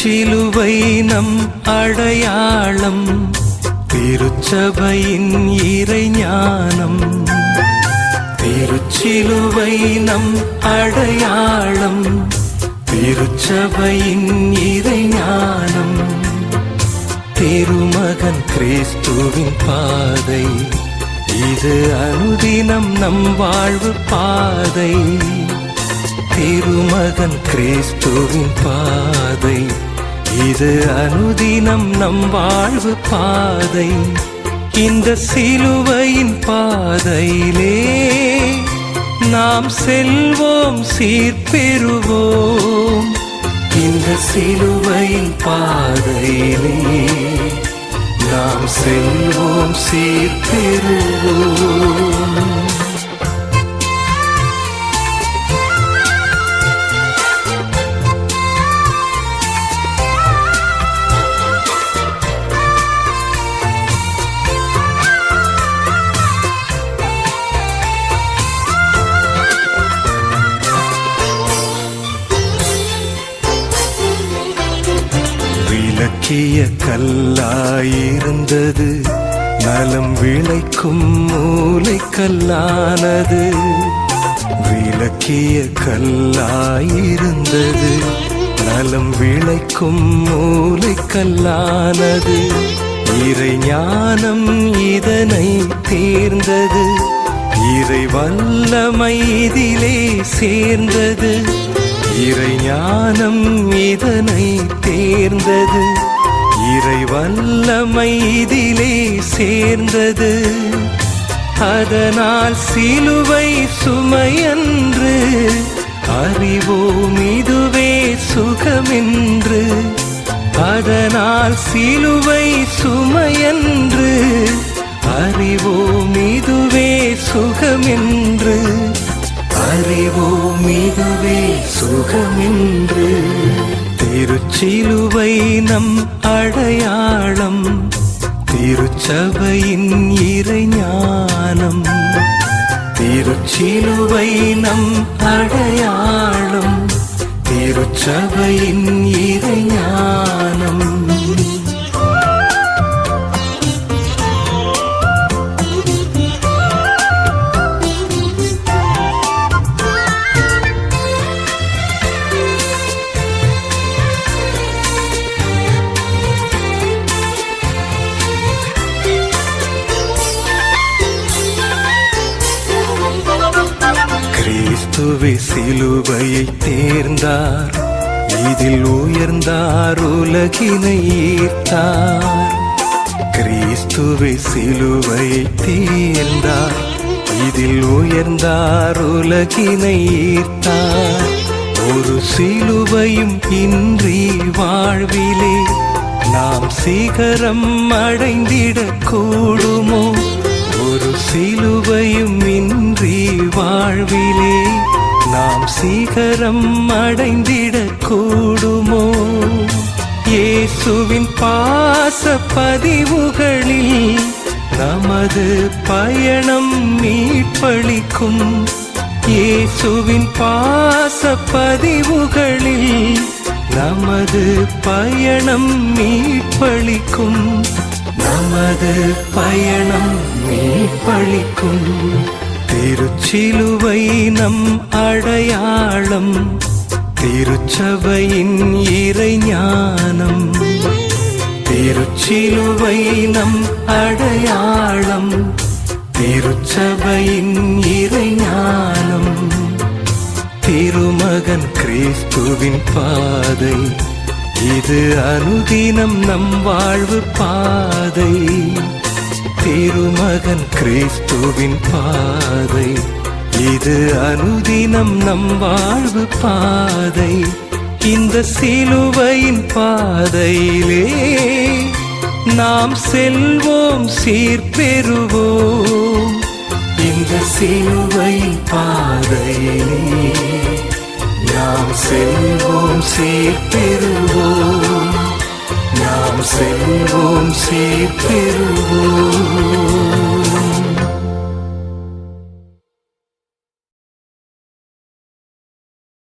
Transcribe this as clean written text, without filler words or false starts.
திருச்சிலுவை நம் அடையாளம், திருச்சபையின் இறைஞானம். திருச்சிலுவை நம் அடையாளம், திருச்சபையின் இறைஞானம். திருமகன் கிறிஸ்துவின் பாதை, இது அனுதினம் நம் வாழ்வு பாதை. திருமகன் கிறிஸ்துவின் பாதை, இது அனுதினம் நம் வாழ்வு பாதை. இந்த சிலுவையின் பாதையிலே நாம் செல்வோம் சீர்பெறுவோம். இந்த சிலுவையின் பாதையிலே நாம் செல்வோம் சீர்பெறுவோம். விளக்கிய கல்லாயிருந்தது, நலம் விளைக்கும் மூலைக்கல்லானது. விளக்கிய கல்லாயிருந்தது, நலம் விளைக்கும் மூலைக்கல்லானது. இறைஞானம் இதனை தேர்ந்தது, இறை வல்லமை இதிலே சேர்ந்தது. இறைஞானம் இதனை தேர்ந்தது, இறை வல்லமை இதிலே சேர்ந்தது. அதனால் சிலுவை சுமையன்று, அறிவோம் இதுவே சுகமென்று. அதனால் சிலுவை சுமையன்று, அறிவோம் இதுவே சுகமென்று. அறிவோம் இதுவே சுகமென்று. திருச்சிலுவை நம் அடையாளம், திருச்சபையின் இறைஞானம். திருச்சிலுவை நம் அடையாளம், திருச்சபையின் இறைஞானம். கிறிஸ்துவே சிலுவையை தேர்ந்தார், இதில் உயர்ந்தார் உலகினை ஈர்த்தார். கிறிஸ்துவே சிலுவையை தேர்ந்தார், இதில் உயர்ந்தார் உலகினை ஈர்த்தார். ஒரு சிலுவையும் இன்றி வாழ்விலே நாம் சிகரம் அடைந்திடக் கூடுமோ? ஒரு சிலுவையும் இன்றி வாழ்விலே நாம் சிகரம் அடைந்திடக் கூடுமோ? இயேசுவின் பாச பதிவுகளில் நமது பயணம் மீட்பளிக்கும். இயேசுவின் பாச பதிவுகளில் நமது பயணம் மீட்பளிக்கும். நமது பயணம் மீட்பளிக்கும். திருச்சிலுவை நம் அடையாளம், திருச்சபையின் இறைஞானம். திருச்சிலுவை நம் அடையாளம், திருச்சபையின் இறைஞானம். திருமகன் கிறிஸ்துவின் பாதை, இது அனுதினம் நம் வாழ்வு பாதை. திருமகன் கிறிஸ்துவின் பாதை, இது அனுதினம் நம் வாழ்வு பாதை. இந்த சிலுவையின் பாதையிலே நாம் செல்வோம் சீர்பெறுவோம். இந்த சிலுவையின் பாதையிலே நாம் செல்வோம் சீர்பெறுவோம். நாம் செல்வோம் சீர்பெறுவோம்.